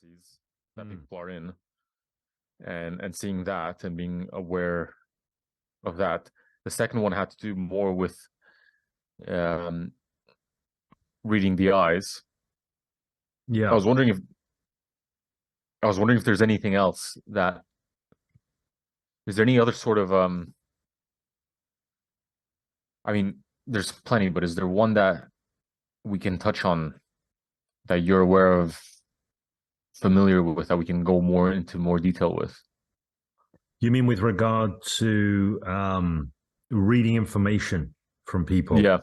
processes that people are in, and seeing that and being aware of that. The second one had to do more with reading the eyes. Yeah. I was wondering if there's anything else that is there any other sort of I mean, there's plenty, but is there one that we can touch on that you're aware of, familiar with, that we can go more into more detail with? You mean with regard to reading information from people? Yeah.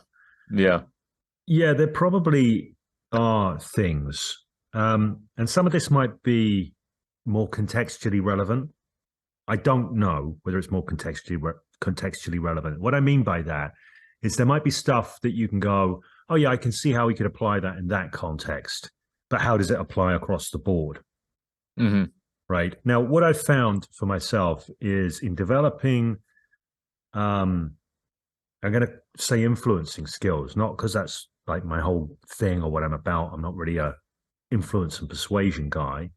Yeah, there probably are things. And some of this might be more contextually relevant. I don't know whether it's more contextually relevant. What I mean by that is there might be stuff that you can go, oh yeah, I can see how we could apply that in that context, but how does it apply across the board? Mm-hmm. Right. Now, what I've found for myself is in developing, I'm going to say influencing skills, not because that's like my whole thing or what I'm about. I'm not really a influence and persuasion guy,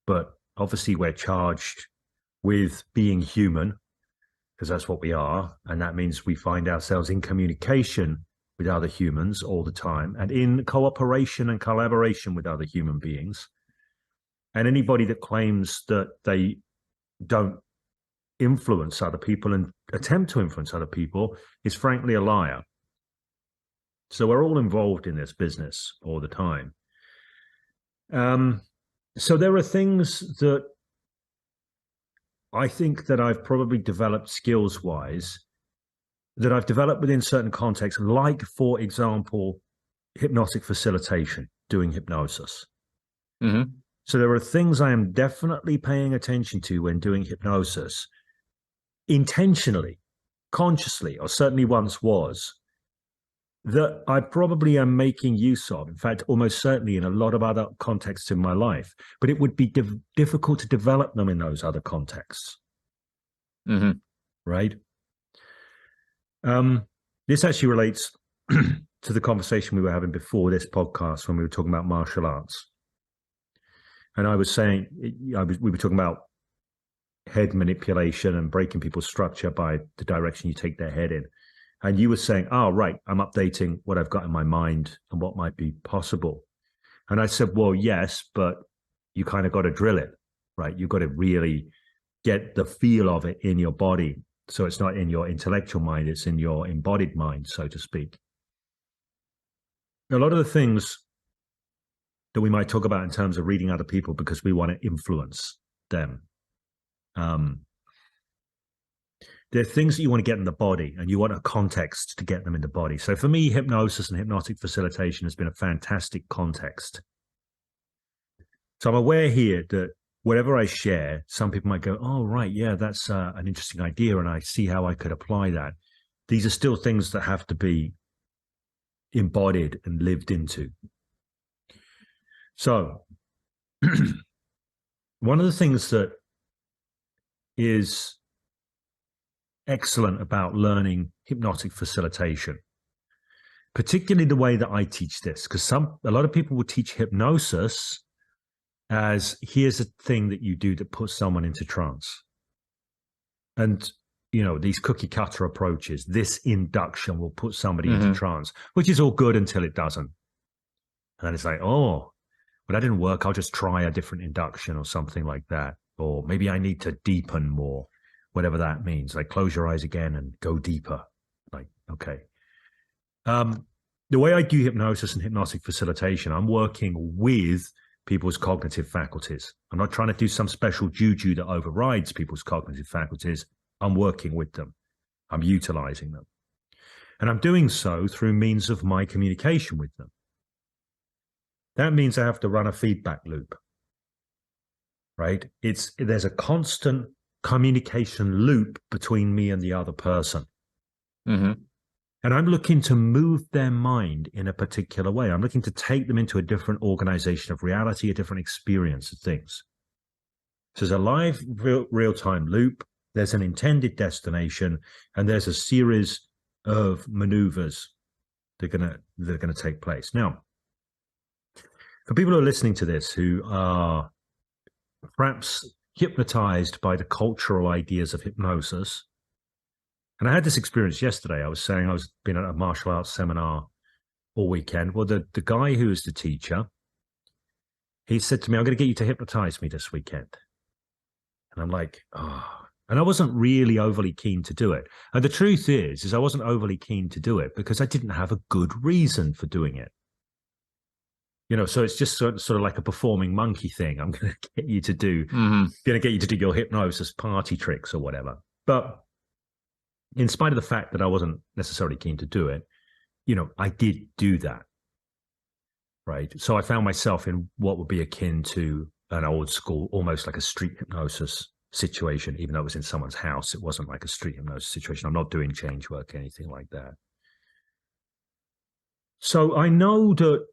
but obviously we're charged with being human, because that's what we are. And that means we find ourselves in communication with other humans all the time and in cooperation and collaboration with other human beings. And anybody that claims that they don't influence other people and attempt to influence other people is frankly a liar. So we're all involved in this business all the time. So there are things that I think that I've probably developed skills-wise that I've developed within certain contexts, like, for example, hypnotic facilitation, doing hypnosis. Mm-hmm. So there are things I am definitely paying attention to when doing hypnosis, intentionally, consciously, or certainly once was, that I probably am making use of. In fact, almost certainly in a lot of other contexts in my life, but it would be difficult to develop them in those other contexts. Mm-hmm. Right? This actually relates to the conversation we were having before this podcast when we were talking about martial arts. And I was saying, we were talking about head manipulation and breaking people's structure by the direction you take their head in. And you were saying, oh, right, I'm updating what I've got in my mind and what might be possible. And I said, well, yes, but you kind of got to drill it, right? You've got to really get the feel of it in your body. So it's not in your intellectual mind, it's in your embodied mind, so to speak. A lot of the things that we might talk about in terms of reading other people because we want to influence them. There are things that you want to get in the body and you want a context to get them in the body. So for me, hypnosis and hypnotic facilitation has been a fantastic context. So I'm aware here that whatever I share, some people might go, oh, right, yeah, that's an interesting idea and I see how I could apply that. These are still things that have to be embodied and lived into. So one of the things that is excellent about learning hypnotic facilitation, particularly the way that I teach this, because a lot of people will teach hypnosis as here's a thing that you do that puts someone into trance. And, you know, these cookie cutter approaches, this induction will put somebody into trance, which is all good until it doesn't. And then it's like, oh, but that didn't work. I'll just try a different induction or something like that. Or maybe I need to deepen more, whatever that means. Like close your eyes again and go deeper. Like, okay. The way I do hypnosis and hypnotic facilitation, I'm working with people's cognitive faculties. I'm not trying to do some special juju that overrides people's cognitive faculties. I'm working with them. I'm utilizing them. And I'm doing so through means of my communication with them. That means I have to run a feedback loop, right? There's a constant communication loop between me and the other person. Mm-hmm. And I'm looking to move their mind in a particular way. I'm looking to take them into a different organization of reality, a different experience of things. So there's a live real-time loop, there's an intended destination, and there's a series of maneuvers that are going to take place. Now, For people who are listening to this who are perhaps hypnotized by the cultural ideas of hypnosis, and I had this experience yesterday. I was saying I was been at a martial arts seminar all weekend. Well, the guy who is the teacher, he said to me, I'm going to get you to hypnotize me this weekend. And I'm like, oh. And I wasn't really overly keen to do it. And the truth is I wasn't overly keen to do it because I didn't have a good reason for doing it. You know, so it's just sort of like a performing monkey thing. I'm going to get you to do, going to get you to do your hypnosis party tricks or whatever. But in spite of the fact that I wasn't necessarily keen to do it, you know, I did do that. Right. So I found myself in what would be akin to an old school, almost like a street hypnosis situation, even though it was in someone's house. It wasn't like a street hypnosis situation. I'm not doing change work, anything like that. So I know that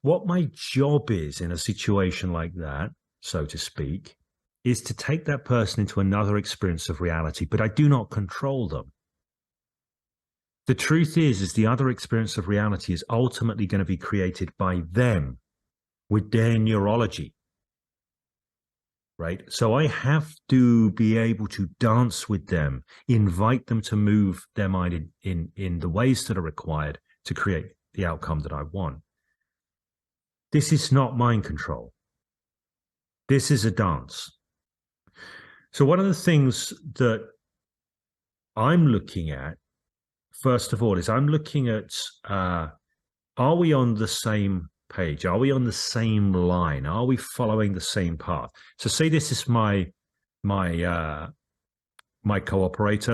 what my job is in a situation like that, so to speak, is to take that person into another experience of reality, but I do not control them. The truth is the other experience of reality is ultimately going to be created by them with their neurology. Right? So I have to be able to dance with them, invite them to move their mind in the ways that are required to create the outcome that I want. This is not mind control. This is a dance. So one of the things that I'm looking at, first of all, is I'm looking at, are we on the same page? Are we on the same line? Are we following the same path? So say this is my cooperator,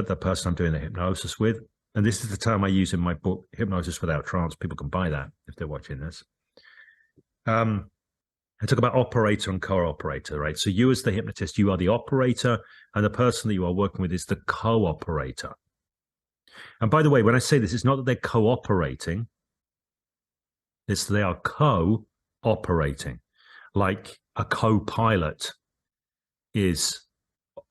the person I'm doing the hypnosis with. And this is the term I use in my book, Hypnosis Without Trance. People can buy that if they're watching this. I talk about operator and co-operator, right? So you as the hypnotist, you are the operator, and the person that you are working with is the co-operator. And by the way, when I say this, it's not that they're cooperating. It's they are co-operating, like a co-pilot is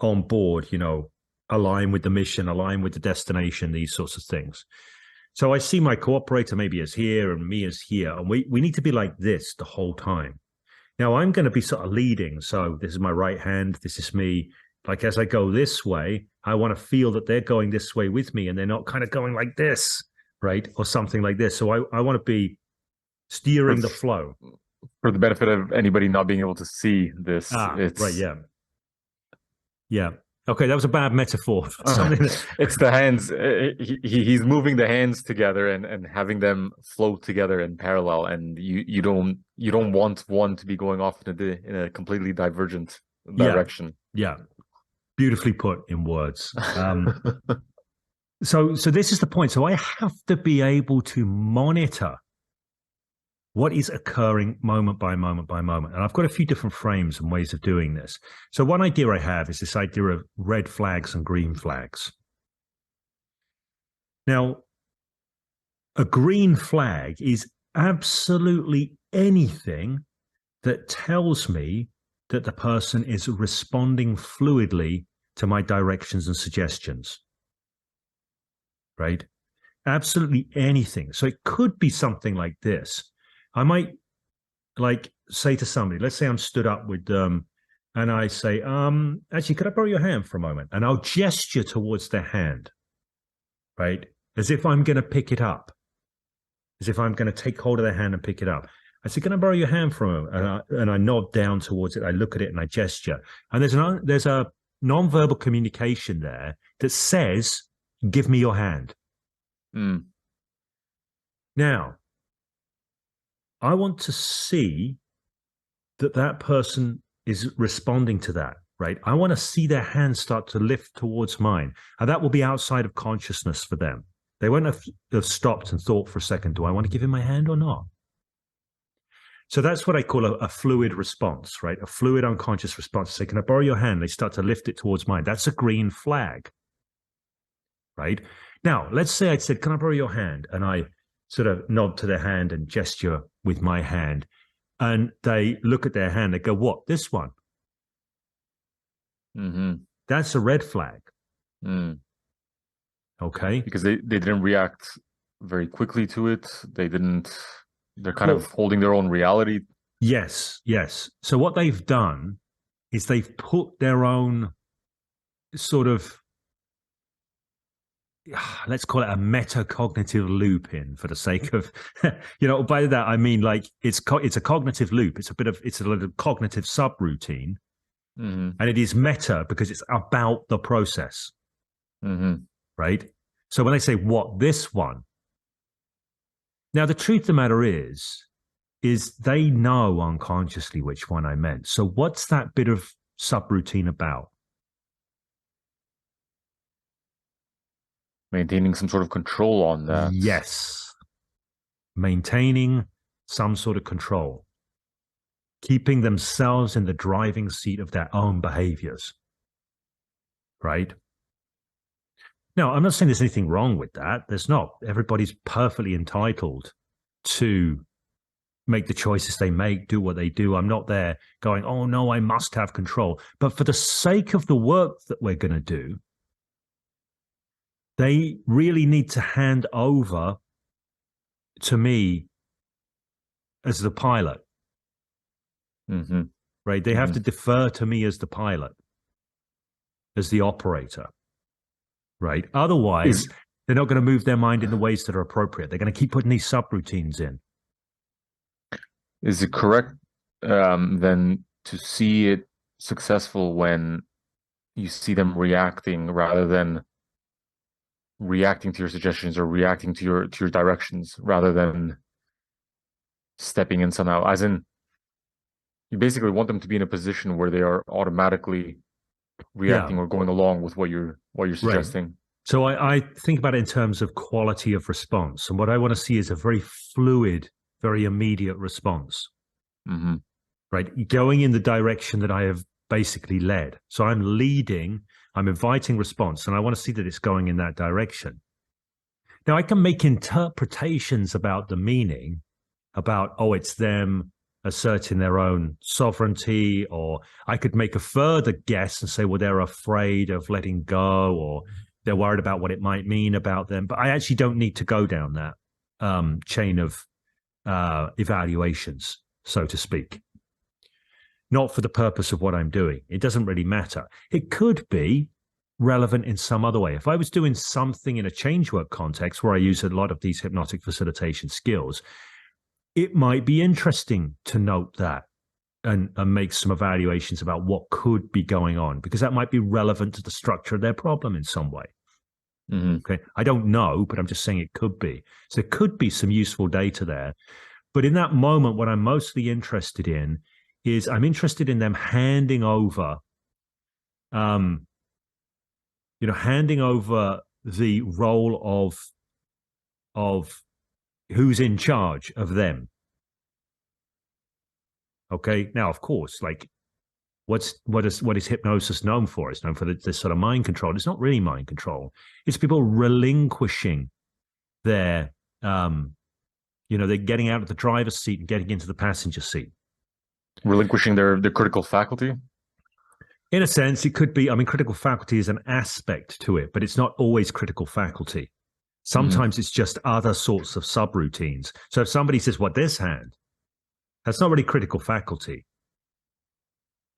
on board, you know, align with the mission, align with the destination, these sorts of things. So I see my cooperator maybe as here and me as here, and we need to be like this the whole time. Now I'm going to be sort of leading. So this is my right hand, this is me. Like as I go this way, I want to feel that they're going this way with me and they're not kind of going like this, right? Or something like this. So I want to be steering the flow. For the benefit of anybody not being able to see this, it's right, yeah. Okay, that was a bad metaphor. It's the hands. He's moving the hands together and having them flow together in parallel, and you don't want one to be going off in a completely divergent direction. Yeah. Beautifully put in words. So this is the point. So I have to be able to monitor what is occurring moment by moment by moment. And I've got a few different frames and ways of doing this. So one idea I have is this idea of red flags and green flags. Now, a green flag is absolutely anything that tells me that the person is responding fluidly to my directions and suggestions. Right? Absolutely anything. So it could be something like this. I might like say to somebody, let's say I'm stood up with them and I say, actually, could I borrow your hand for a moment? And I'll gesture towards their hand, right? As if I'm going to pick it up, as if I'm going to take hold of their hand and pick it up. I say, can I borrow your hand for a moment? And I nod down towards it. I look at it and I gesture. And there's a non-verbal communication there that says, give me your hand. Now, I want to see that person is responding to that, right? I want to see their hand start to lift towards mine. And that will be outside of consciousness for them. They won't have stopped and thought for a second, do I want to give him my hand or not? So that's what I call a fluid response, right? A fluid unconscious response. Say, can I borrow your hand? They start to lift it towards mine. That's a green flag, right? Now, let's say I said, can I borrow your hand? And I sort of nod to their hand and gesture with my hand. And they look at their hand. They go, what? This one? That's a red flag. Okay. Because they didn't react very quickly to it. They didn't They're kind Well, of holding their own reality. yes, yes. So what they've done is they've put their own sort of, let's call it a metacognitive loop in for the sake of, by that I mean like it's a cognitive loop. It's a little cognitive subroutine, Hmm. and it is meta because it's about the process, Hmm. right? So when they say what this one, now the truth of the matter is they know unconsciously which one I meant. So what's that bit of subroutine about? Maintaining some sort of control on that. Yes, maintaining some sort of control, keeping themselves in the driving seat of their own behaviors, right? Now, I'm not saying there's anything wrong with that. There's not. Everybody's perfectly entitled to make the choices they make, do what they do. I'm not there going, oh, no, I must have control. But for the sake of the work that we're going to do, they really need to hand over to me as the pilot, Hmm. right? They have Hmm. to defer to me as the pilot, as the operator, right? Otherwise, Is they're not going to move their mind in the ways that are appropriate. They're going to keep putting these subroutines in. is it correct then to see it successful when you see them reacting rather than reacting to your suggestions or reacting to your directions rather than stepping in somehow? As in, you basically want them to be in a position where they are automatically Yeah, reacting or going along with what you're right. suggesting. So I think about it in terms of quality of response. And what I want to see is a very fluid, very immediate response, Hmm. right? Going in the direction that I have basically led. So I'm leading, I'm inviting response, and I want to see that it's going in that direction. Now, I can make interpretations about the meaning, about, oh, it's them asserting their own sovereignty, or I could make a further guess and say, well, they're afraid of letting go, or they're worried about what it might mean about them. But I actually don't need to go down that chain of evaluations, so to speak. Not for the purpose of what I'm doing. It doesn't really matter. It could be relevant in some other way. If I was doing something in a change work context where I use a lot of these hypnotic facilitation skills, it might be interesting to note that and make some evaluations about what could be going on, because that might be relevant to the structure of their problem in some way. Hmm. Okay. I don't know, but I'm just saying it could be. So there could be some useful data there. But in that moment, what I'm mostly interested in is I'm interested in them handing over, um, handing over the role of who's in charge of them. Okay. Now, of course, like what is hypnosis known for? It's known for this sort of mind control. It's not really mind control. It's people relinquishing their they're getting out of the driver's seat and getting into the passenger seat. Relinquishing their critical faculty. In a sense, it could be, I mean, critical faculty is an aspect to it, but it's not always critical faculty. Hmm. Sometimes it's just other sorts of subroutines. So if somebody says, what, this hand? That's not really critical faculty.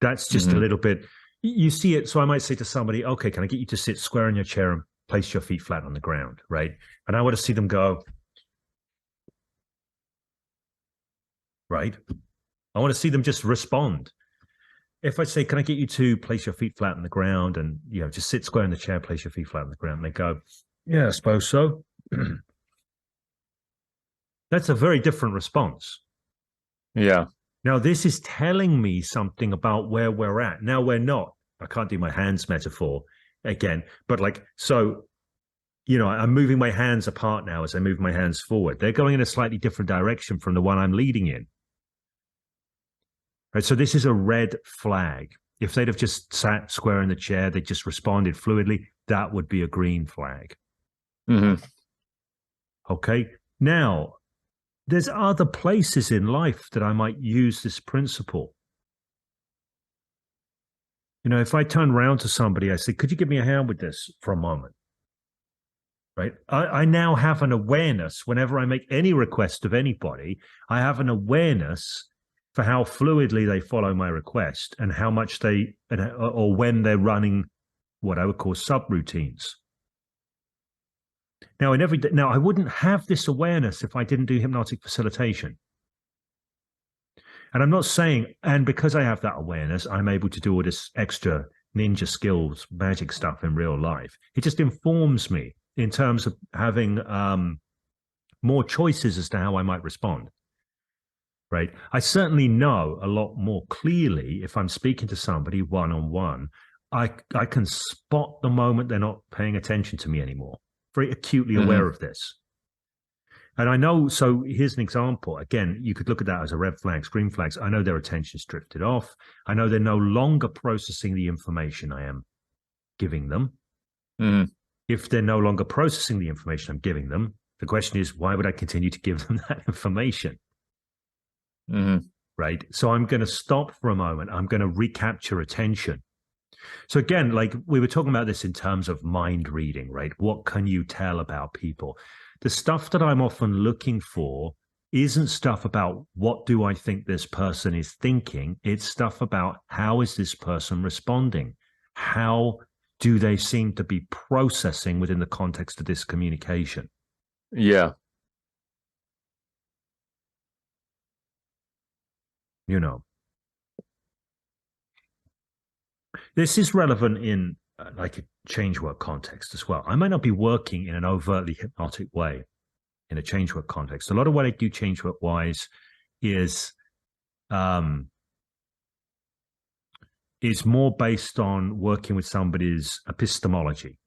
That's just a Hmm. little bit, you see it. So I might say to somebody, okay, can I get you to sit square in your chair and place your feet flat on the ground, right? And I want to see them go, right? I want to see them just respond. If I say, can I get you to place your feet flat on the ground and, just sit square in the chair, place your feet flat on the ground, and they go, yeah, I suppose so. That's a very different response. Yeah. Now, this is telling me something about where we're at. Now, we're not. I can't do my hands metaphor again, but I'm moving my hands apart now as I move my hands forward. They're going in a slightly different direction from the one I'm leading in. Right. So this is a red flag. If they'd have just sat square in the chair, they just responded fluidly, that would be a green flag. Hmm. Okay. Now, there's other places in life that I might use this principle. If I turn around to somebody, I say, could you give me a hand with this for a moment? right? I now have an awareness whenever I make any request of anybody, I have an awareness for how fluidly they follow my request and how much they, or when they're running what I would call subroutines. Now, now I wouldn't have this awareness if I didn't do hypnotic facilitation. And I'm not saying, and because I have that awareness, I'm able to do all this extra ninja skills, magic stuff in real life. It just informs me in terms of having more choices as to how I might respond. Right. I certainly know a lot more clearly if I'm speaking to somebody one on one. I can spot the moment they're not paying attention to me anymore. Very acutely aware of this. And I know, so here's an example. Again, you could look at that as a red flags, green flags. I know their attention's drifted off. I know they're no longer processing the information I am giving them. If they're no longer processing the information I'm giving them, the question is, why would I continue to give them that information? Right? So I'm going to stop for a moment. I'm going to recapture attention. So again, like we were talking about this in terms of mind reading, right? What can you tell about people? The stuff that I'm often looking for isn't stuff about what do I think this person is thinking. It's stuff about how is this person responding? How do they seem to be processing within the context of this communication? Yeah. You know, this is relevant in like a change work context as well. I might not be working in an overtly hypnotic way in a change work context. A lot of what I do change work wise is more based on working with somebody's epistemology,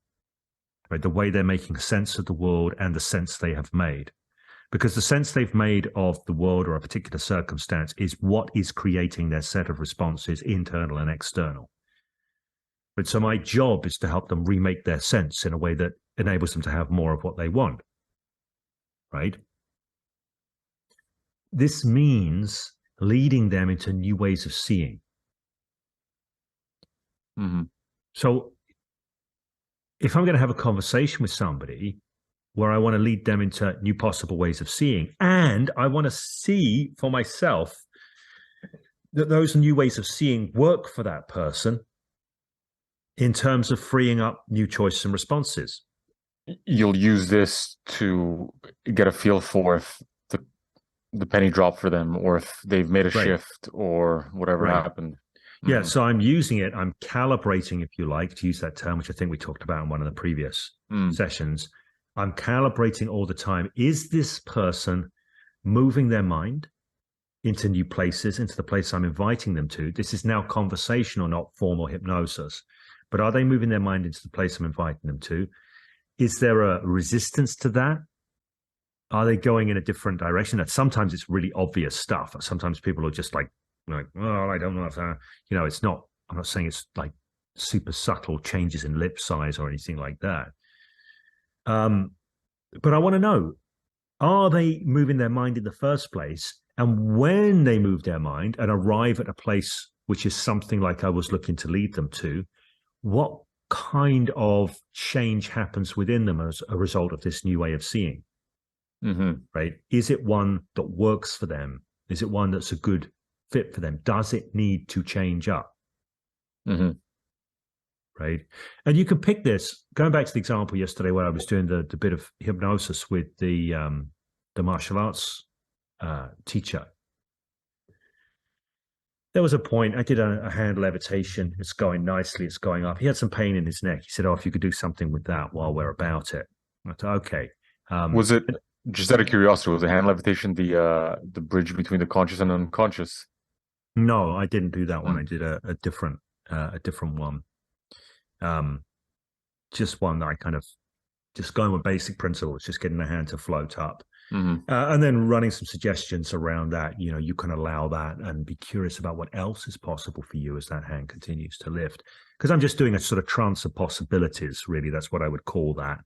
right? The way they're making sense of the world and the sense they have made. Because the sense they've made of the world or a particular circumstance is what is creating their set of responses, internal and external. But so my job is to help them remake their sense in a way that enables them to have more of what they want, right? This means leading them into new ways of seeing. So if I'm going to have a conversation with somebody where I want to lead them into new possible ways of seeing, and I want to see for myself that those new ways of seeing work for that person in terms of freeing up new choices and responses. You'll use this to get a feel for if the penny dropped for them, or if they've made a shift, or whatever happened. Yeah, so I'm using it. I'm calibrating, if you like, to use that term, which I think we talked about in one of the previous sessions. I'm calibrating all the time. Is this person moving their mind into new places, into the place I'm inviting them to? This is now conversational, not formal hypnosis. But are they moving their mind into the place I'm inviting them to? Is there a resistance to that? Are they going in a different direction? That sometimes it's really obvious stuff. Sometimes people are just like, oh, I don't know if that, it's not, I'm not saying it's like super subtle changes in lip size or anything like that. But I want to know, are they moving their mind in the first place? And when they move their mind and arrive at a place which is something like I was looking to lead them to, what kind of change happens within them as a result of this new way of seeing? Right? Is it one that works for them? Is it one that's a good fit for them? Does it need to change up? Right? And you can pick this, going back to the example yesterday where I was doing the bit of hypnosis with the martial arts teacher. There was a point, I did a hand levitation. It's going nicely. It's going up. He had some pain in his neck. He said, oh, if you could do something with that while we're about it. I thought, okay. Was it, just out of curiosity, was the hand levitation the bridge between the conscious and unconscious? No, I didn't do that one. I did a different one. Just one that I kind of just going with basic principles, just getting the hand to float up. And then running some suggestions around that. You can allow that and be curious about what else is possible for you as that hand continues to lift. Because I'm just doing a sort of trance of possibilities, really. That's what I would call that.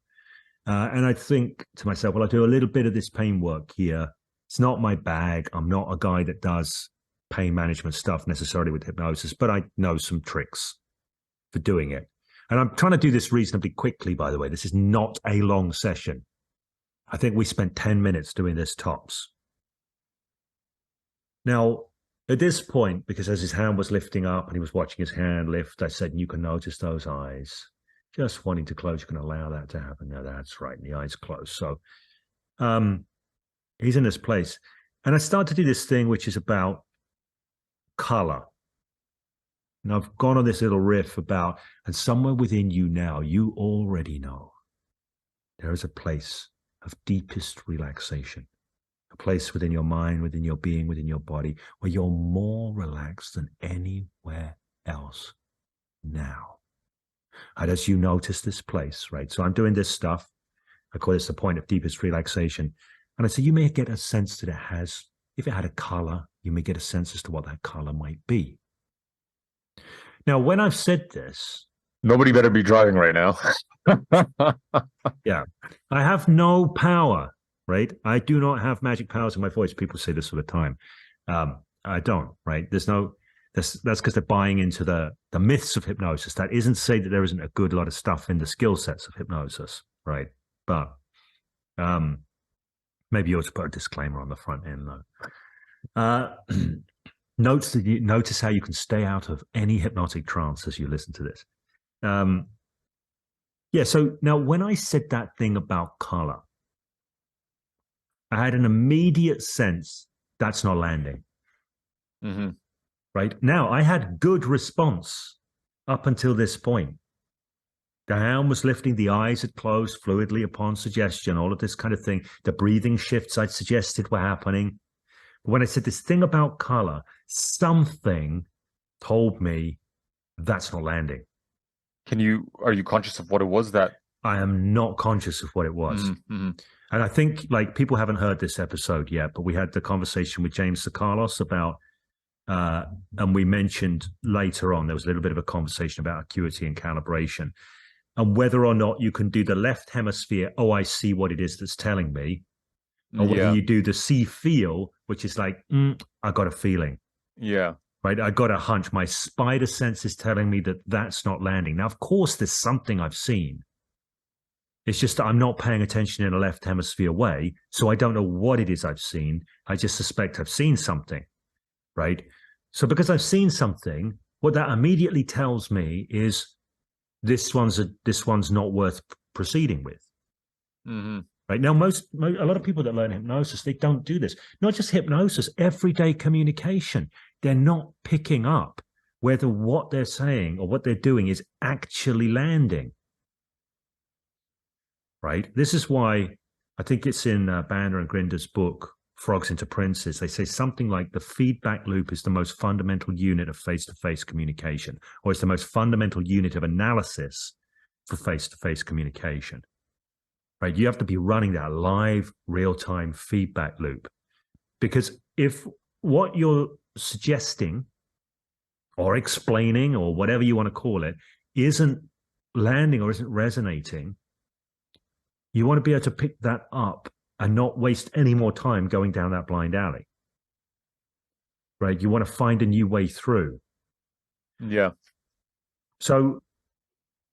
And I think to myself, well, I do a little bit of this pain work here. It's not my bag. I'm not a guy that does pain management stuff necessarily with hypnosis, but I know some tricks for doing it. And I'm trying to do this reasonably quickly, by the way. This is not a long session. I think we spent 10 minutes doing this tops. Now, at this point, because as his hand was lifting up and he was watching his hand lift, I said, you can notice those eyes. Just wanting to close, you can allow that to happen. No, that's right. And the eyes close. So he's in this place. And I start to do this thing, which is about color. And I've gone on this little riff about, and somewhere within you now, you already know there is a place of deepest relaxation, a place within your mind, within your being, within your body, where you're more relaxed than anywhere else now. And as you notice this place, right? So I'm doing this stuff. I call this the point of deepest relaxation. And I say, you may get a sense that it has, if it had a color, you may get a sense as to what that color might be. Now, when I've said this, Nobody better be driving right now. yeah, I have no power, right? I do not have magic powers in my voice. People say this all the time. I don't, right? That's because they're buying into the myths of hypnosis. That isn't to say that there isn't a good lot of stuff in the skill sets of hypnosis, right? But maybe you ought to put a disclaimer on the front end, though. Notice how you can stay out of any hypnotic trance as you listen to this. Yeah, so now when I said that thing about color, I had an immediate sense that's not landing. Mm-hmm. Right? Now, I had good response up until this point. The hand was lifting, the eyes had closed fluidly upon suggestion, all of this kind of thing. The breathing shifts I'd suggested were happening. But when I said this thing about color, something told me that's not landing. Are you conscious of what it was that? I am not conscious of what it was. Mm-hmm. And I think, like, people haven't heard this episode yet, but we had the conversation with James Tripp about, and we mentioned later on, there was a little bit of a conversation about acuity and calibration and whether or not you can do the left hemisphere, oh, I see what it is that's telling me, or whether you do the see feel, which is like, I got a feeling. Yeah. Right. I got a hunch. My spider sense is telling me that that's not landing. Now, of course, there's something I've seen. It's just that I'm not paying attention in a left hemisphere way. So I don't know what it is I've seen. I just suspect I've seen something. Right. So because I've seen something, what that immediately tells me is this one's not worth proceeding with. Mm-hmm. Right now, a lot of people that learn hypnosis, they don't do this. Not just hypnosis, everyday communication. They're not picking up whether what they're saying or what they're doing is actually landing. Right? This is why I think it's in Banner and Grinder's book, Frogs into Princes. They say something like the feedback loop is the most fundamental unit of face-to-face communication, or it's the most fundamental unit of analysis for face-to-face communication. Right? You have to be running that live, real-time feedback loop. Because if what you're suggesting or explaining or whatever you want to call it isn't landing or isn't resonating, you want to be able to pick that up and not waste any more time going down that blind alley. Right? You want to find a new way through. Yeah. So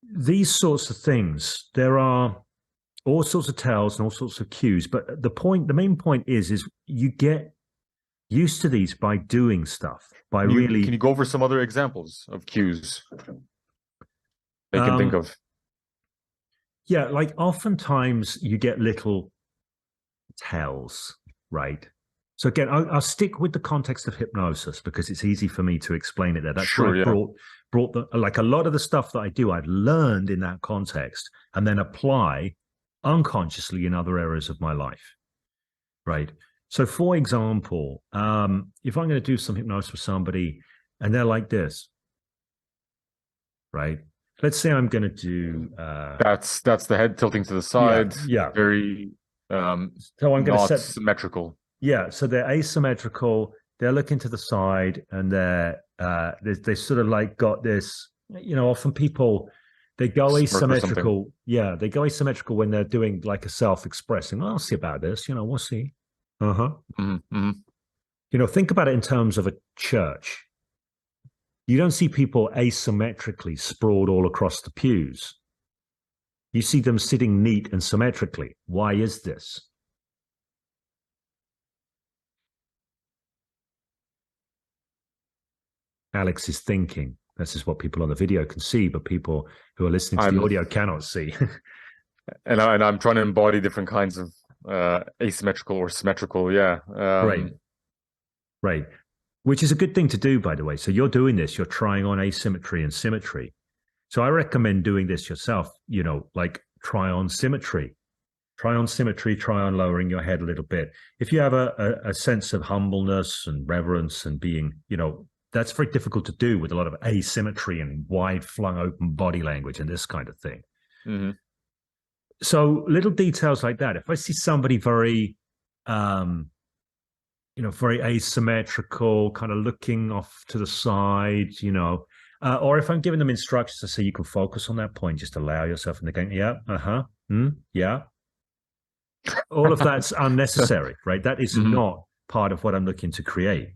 these sorts of things, there are all sorts of tells and all sorts of cues, but the main point is you get used to these by doing stuff, by really. Can you go over some other examples of cues they can think of? Yeah, like oftentimes you get little tells, right? So again, I'll stick with the context of hypnosis because it's easy for me to explain it there. That's sure, why I brought like a lot of the stuff that I do, I've learned in that context and then apply unconsciously in other areas of my life, right? So for example, if I'm going to do some hypnosis with somebody and they're like this, right? Let's say I'm going to do... That's the head tilting to the side. Yeah. Very so I'm going to set symmetrical. Yeah, so they're asymmetrical. They're looking to the side, and they sort of like got this. Often people they go asymmetrical. Yeah, they go asymmetrical when they're doing like a self-expressing. I'll see about this. We'll see. Mm-hmm. Think about it in terms of a church. You don't see people asymmetrically sprawled all across the pews. You see them sitting neat and symmetrically. Why is this? Alex is thinking. This is what people on the video can see, but people who are listening to the I'm audio cannot see. and I'm trying to embody different kinds of asymmetrical or symmetrical. Yeah. Right. Right. Which is a good thing to do, by the way. So you're doing this, you're trying on asymmetry and symmetry. So I recommend doing this yourself, like try on symmetry. Try on symmetry, try on lowering your head a little bit. If you have a sense of humbleness and reverence and being, that's very difficult to do with a lot of asymmetry and wide flung open body language and this kind of thing. Mm-hmm. So little details like that. If I see somebody very, very asymmetrical, kind of looking off to the side, or if I'm giving them instructions to say you can focus on that point, just allow yourself and they're going, yeah, yeah. All of that's unnecessary, right? That is not part of what I'm looking to create.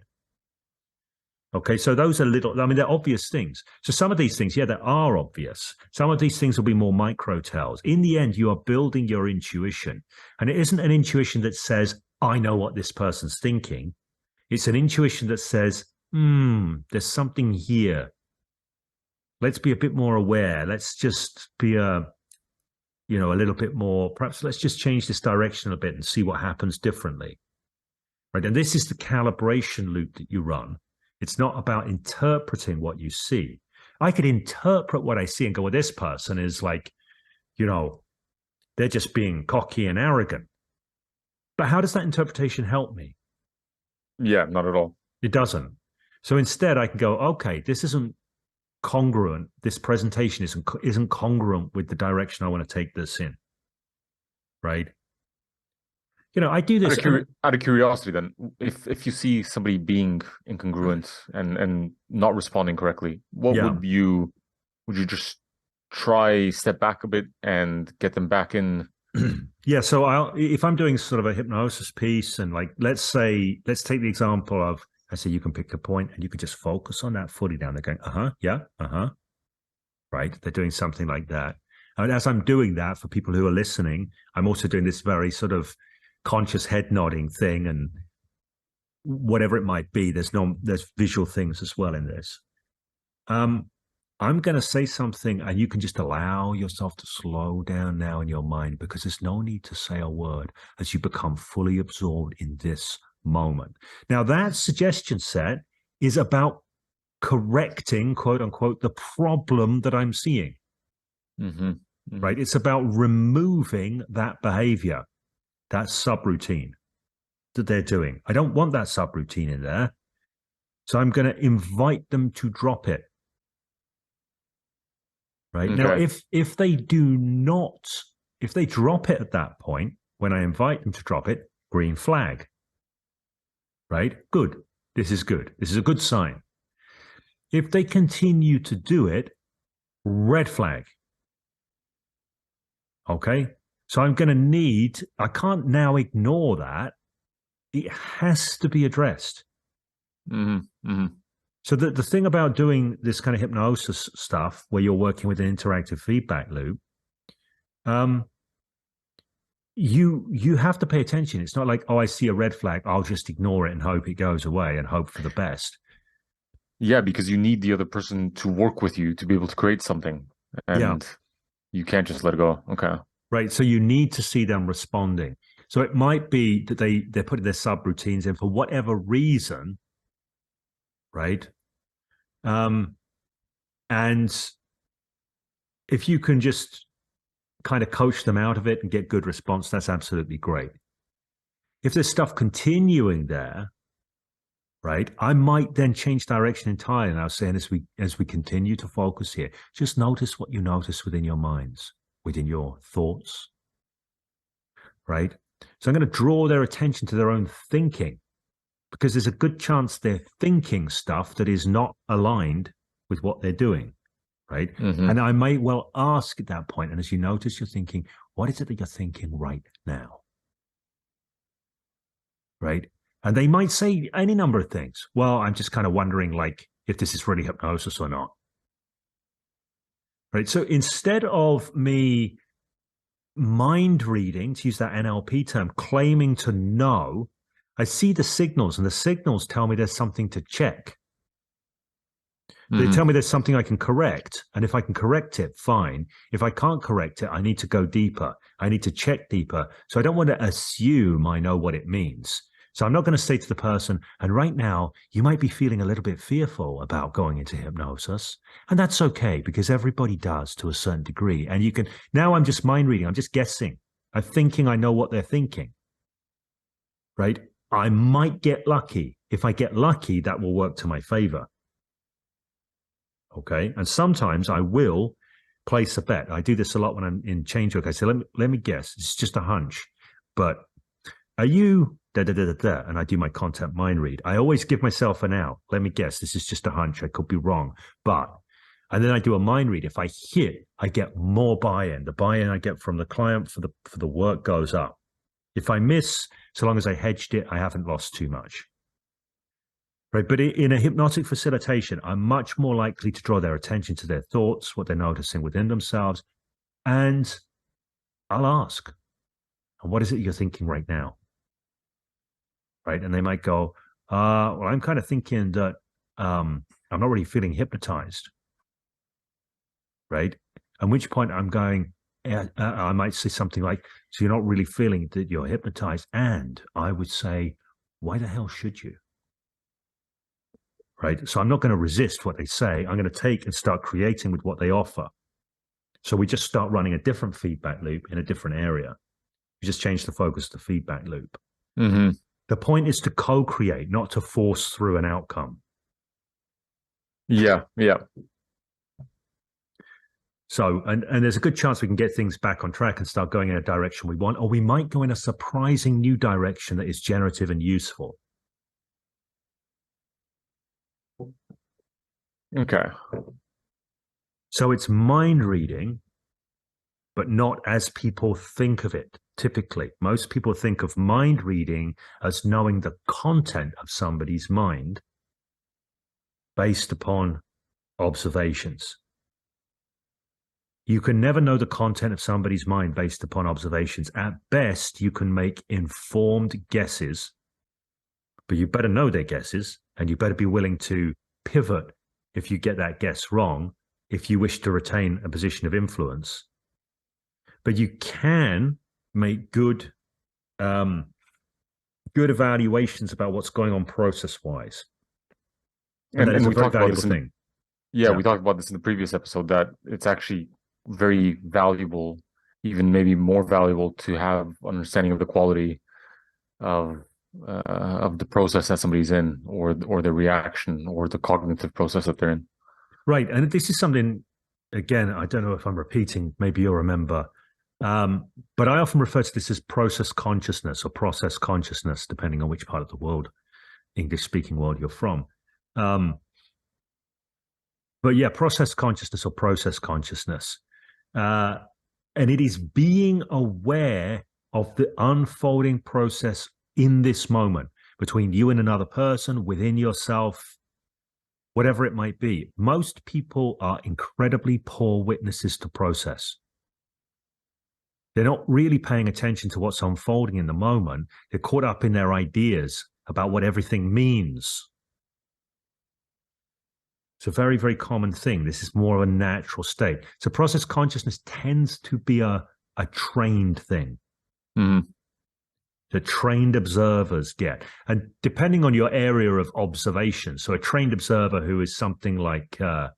Okay, so those are they're obvious things. So some of these things, yeah, they are obvious. Some of these things will be more micro tells. In the end, you are building your intuition. And it isn't an intuition that says, I know what this person's thinking. It's an intuition that says, there's something here. Let's be a bit more aware. Let's just be a little bit more, perhaps let's just change this direction a bit and see what happens differently. Right. And this is the calibration loop that you run. It's not about interpreting what you see. I could interpret what I see and go, well, this person is like, they're just being cocky and arrogant. But how does that interpretation help me? Yeah, not at all. It doesn't. So instead, I can go, okay, this isn't congruent. This presentation isn't congruent with the direction I want to take this in. Right. I do this out of curiosity. Then, if you see somebody being incongruent and not responding correctly, what would you just try step back a bit and get them back in? Yeah. So if I'm doing sort of a hypnosis piece, and like let's take the example of, I say you can pick a point and you can just focus on that fully down. They're going, yeah, right. They're doing something like that. And as I'm doing that, for people who are listening, I'm also doing this very sort of conscious head nodding thing, and whatever it might be. There's visual things as well in this. I'm going to say something, and you can just allow yourself to slow down now in your mind, because there's no need to say a word as you become fully absorbed in this moment. Now, that suggestion set is about correcting, quote unquote, the problem that I'm seeing. Right? It's about removing that behavior, that subroutine that they're doing. I don't want that subroutine in there. So I'm going to invite them to drop it. Right. Okay. Now, if they drop it at that point, when I invite them to drop it, green flag. Right? Good. This is good. This is a good sign. If they continue to do it, red flag. Okay. So I'm going to I can't now ignore that. It has to be addressed. So the thing about doing this kind of hypnosis stuff, where you're working with an interactive feedback loop, you have to pay attention. It's not like, oh, I see a red flag, I'll just ignore it and hope it goes away and hope for the best. Yeah, because you need the other person to work with you to be able to create something. And you can't just let it go. Okay. Right. So you need to see them responding. So it might be that they're putting their subroutines in for whatever reason. Right. And if you can just kind of coach them out of it and get good response, that's absolutely great. If there's stuff continuing there, right, I might then change direction entirely. And I was saying, as we continue to focus here, just notice what you notice within your minds, within your thoughts, right? So I'm going to draw their attention to their own thinking, because there's a good chance they're thinking stuff that is not aligned with what they're doing, right? And I may well ask at that point, and as you notice you're thinking, what is it that you're thinking right now? Right? And they might say any number of things. Well, I'm just kind of wondering, like, if this is really hypnosis or not. Right. So instead of me mind reading, to use that NLP term, claiming to know, I see the signals, and the signals tell me there's something to check. They tell me there's something I can correct. And if I can correct it, fine. If I can't correct it, I need to go deeper. I need to check deeper. So I don't want to assume I know what it means. So I'm not going to say to the person, and right now, you might be feeling a little bit fearful about going into hypnosis. And that's okay, because everybody does to a certain degree. And you can, now I'm just mind reading. I'm just guessing. I'm thinking I know what they're thinking. Right? I might get lucky. If I get lucky, that will work to my favor. Okay. And sometimes I will place a bet. I do this a lot when I'm in change work. I say, let me guess. It's just a hunch. But are you da da da da da? And I do my content mind read. I always give myself an out. Let me guess. This is just a hunch. I could be wrong. But, and then I do a mind read. If I hit, I get more buy-in. The buy-in I get from the client for the work goes up. If I miss, so long as I hedged it, I haven't lost too much. Right. But in a hypnotic facilitation, I'm much more likely to draw their attention to their thoughts, what they're noticing within themselves. And I'll ask, what is it you're thinking right now? Right. And they might go, well, I'm kind of thinking that I'm not really feeling hypnotized. Right. At which point I'm going, I might say something like, so you're not really feeling that you're hypnotized. And I would say, why the hell should you? Right. So I'm not going to resist what they say. I'm going to take and start creating with what they offer. So we just start running a different feedback loop in a different area. We just change the focus of the feedback loop. The point is to co-create, not to force through an outcome. Yeah. So, and there's a good chance we can get things back on track and start going in a direction we want, or we might go in a surprising new direction that is generative and useful. Okay. So it's mind reading, but not as people think of it. Typically, most people think of mind reading as knowing the content of somebody's mind based upon observations. You can never know the content of somebody's mind based upon observations. At best, you can make informed guesses, but you better know their guesses, and you better be willing to pivot if you get that guess wrong, if you wish to retain a position of influence. But you can make good evaluations about what's going on process-wise. And that is a very valuable thing. Yeah, we talked about this in the previous episode, that it's actually very valuable, even maybe more valuable, to have understanding of the quality of the process that somebody's in, or the reaction, or the cognitive process that they're in. Right. And this is something, again, I don't know if I'm repeating, maybe you'll remember, but I often refer to this as process consciousness or process consciousness, depending on which part of the world, English-speaking world you're from. But yeah, process consciousness or process consciousness. And it is being aware of the unfolding process in this moment between you and another person, within yourself, whatever it might be. Most people are incredibly poor witnesses to process. They're not really paying attention to what's unfolding in the moment. They're caught up in their ideas about what everything means. It's a very, very common thing. This is more of a natural state. So process consciousness tends to be a trained thing. The trained observers get. And depending on your area of observation, so a trained observer who is something like, a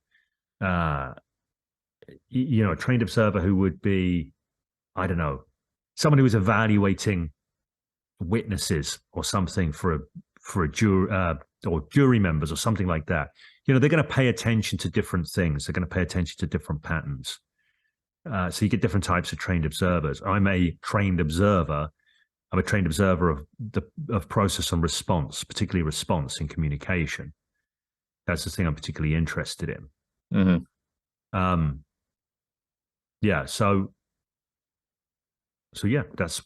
trained observer who would be, I don't know, someone who is evaluating witnesses or something for a jury, or jury members or something like that. They're going to pay attention to different things. They're going to pay attention to different patterns. So you get different types of trained observers. I'm a trained observer. I'm a trained observer of process and response, particularly response in communication. That's the thing I'm particularly interested in. Yeah. So yeah, that's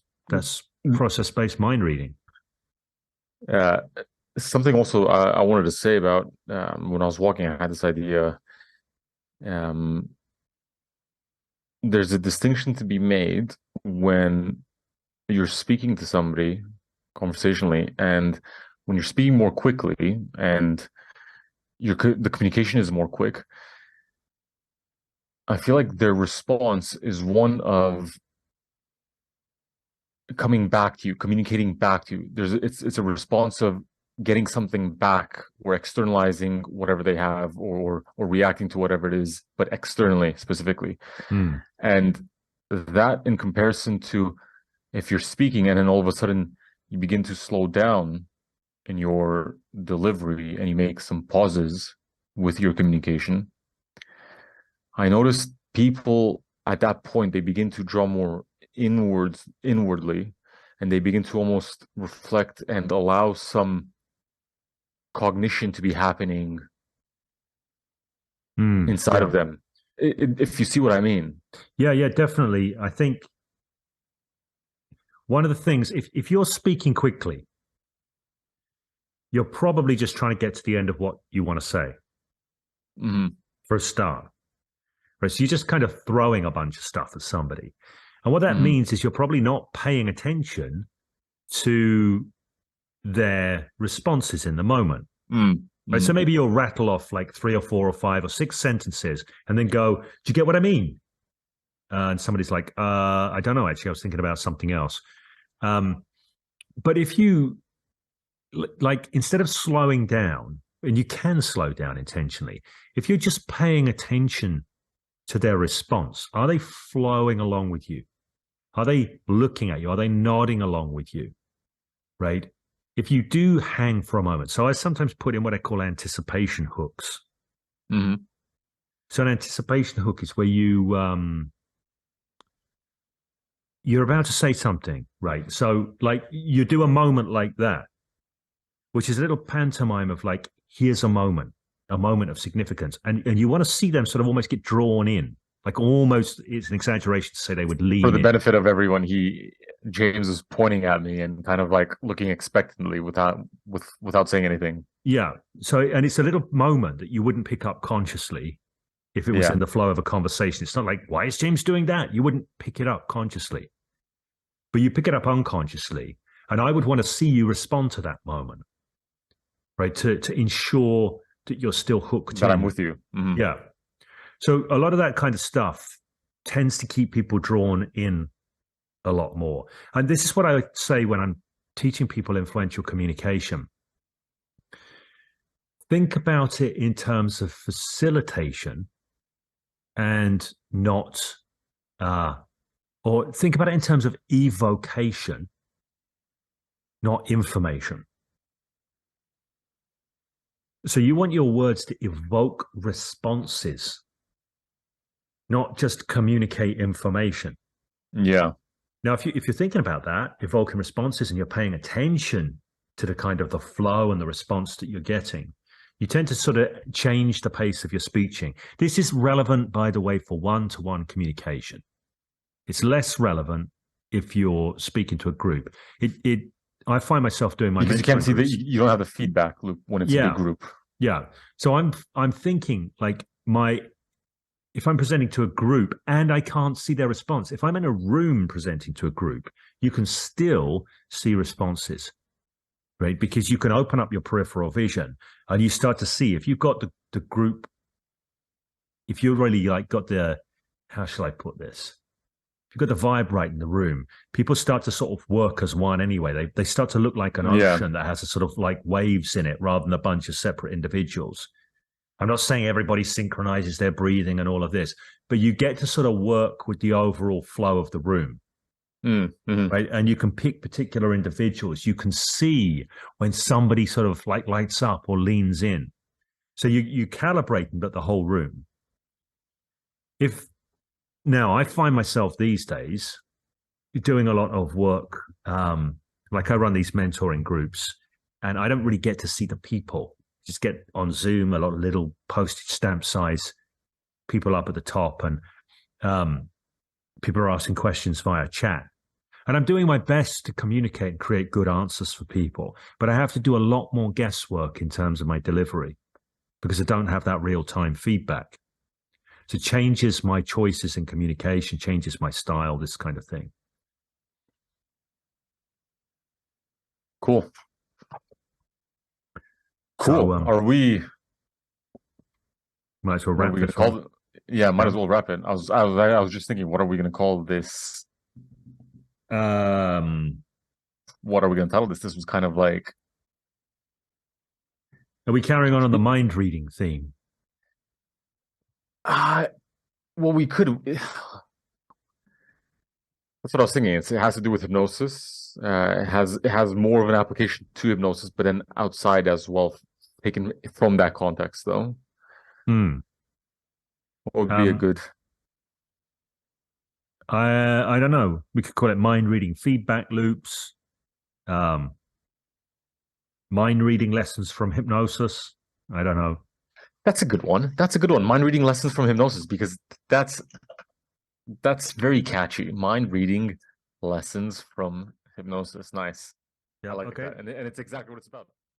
process-based mind reading. something also I wanted to say about when I was walking, I had this idea. Um, there's a distinction to be made when you're speaking to somebody conversationally, and when you're speaking more quickly and the communication is more quick. I feel like their response is one of coming back to you, communicating back to you. It's a response of getting something back or externalizing whatever they have or reacting to whatever it is, but externally specifically. Mm. And that in comparison to if you're speaking and then all of a sudden you begin to slow down in your delivery and you make some pauses with your communication, I noticed people at that point they begin to draw more inwardly, and they begin to almost reflect and allow some cognition to be happening inside Yeah. of them. If you see what I mean. Yeah, definitely. I think one of the things, if you're speaking quickly, you're probably just trying to get to the end of what you want to say Mhm. for a start. Right. So you're just kind of throwing a bunch of stuff at somebody. And what that Mhm. means is you're probably not paying attention to their responses in the moment. Mhm. Right. So Mhm. maybe you'll rattle off like 3 or 4 or 5 or 6 sentences and then go, do you get what I mean? And somebody's like, I don't know, actually, I was thinking about something else. But if you like, instead of slowing down, and you can slow down intentionally, if you're just paying attention to their response, are they flowing along with you? Are they looking at you? Are they nodding along with you? Right. If you do hang for a moment, so I sometimes put in what I call anticipation hooks. Mhm. So an anticipation hook is where you're about to say something, right? So like you do a moment like that, which is a little pantomime of like, here's a moment of significance. And you want to see them sort of almost get drawn in, like almost it's an exaggeration to say they would For lean the in. benefit of everyone, James was pointing at me and kind of like looking expectantly without saying anything. Yeah. So, and it's a little moment that you wouldn't pick up consciously if it was Yeah. in the flow of a conversation. It's not like, why is James doing that? You wouldn't pick it up consciously, but you pick it up unconsciously. And I would want to see you respond to that moment, right? To ensure that you're still hooked That I'm in. with you. Mhm. Yeah. So a lot of that kind of stuff tends to keep people drawn in a lot more. And this is what I say when I'm teaching people influential communication. Think about it in terms of facilitation and not, uh, or think about it in terms of evocation, not information. So you want your words to evoke responses, not just communicate information. Yeah. Now, if you're thinking about that, evoking responses, and you're paying attention to the kind of the flow and the response that you're getting, you tend to sort of change the pace of your speeching. This is relevant, by the way, for one-to-one communication. It's less relevant if you're speaking to a group. I find myself doing my Because you can't mentoring see that groups. you don't have the feedback loop when it's a big Yeah, group. yeah. So I'm thinking like my if I'm presenting to a group and I can't see their response, if I'm in a room presenting to a group, you can still see responses, right? Because you can open up your peripheral vision and you start to see if you've got the group, if you're really like got the, how shall I put this? If you've got the vibe right in the room, people start to sort of work as one anyway. They start to look like an Yeah. ocean that has a sort of like waves in it rather than a bunch of separate individuals. I'm not saying everybody synchronizes their breathing and all of this, but you get to sort of work with the overall flow of the room, Mm-hmm. right? And you can pick particular individuals. You can see when somebody sort of like lights up or leans in. So you calibrate the whole room. If now I find myself these days doing a lot of work, like I run these mentoring groups, and I don't really get to see the people. Just get on Zoom, a lot of little postage stamp size people up at the top, and people are asking questions via chat. And I'm doing my best to communicate and create good answers for people, but I have to do a lot more guesswork in terms of my delivery because I don't have that real-time feedback. So it changes my choices in communication, changes my style, this kind of thing. Cool. So, Are we? Might as well What are wrap we gonna this call one. it? Yeah, might as Yeah. well wrap it. I was just thinking, what are we gonna call this? What are we gonna title this? This was kind of like. Are we carrying on the mind reading theme? Well, we could. That's what I was thinking. It has to do with hypnosis. It has more of an application to hypnosis, but then outside as well, taken from that context, though. Hmm. What would be a good? I don't know. We could call it mind reading feedback loops, mind reading lessons from hypnosis. I don't know. That's a good one. That's a good one. Mind reading lessons from hypnosis, because that's very catchy. Mind reading lessons from hypnosis. Nice. Yeah. I like Okay. that, and it's exactly what it's about.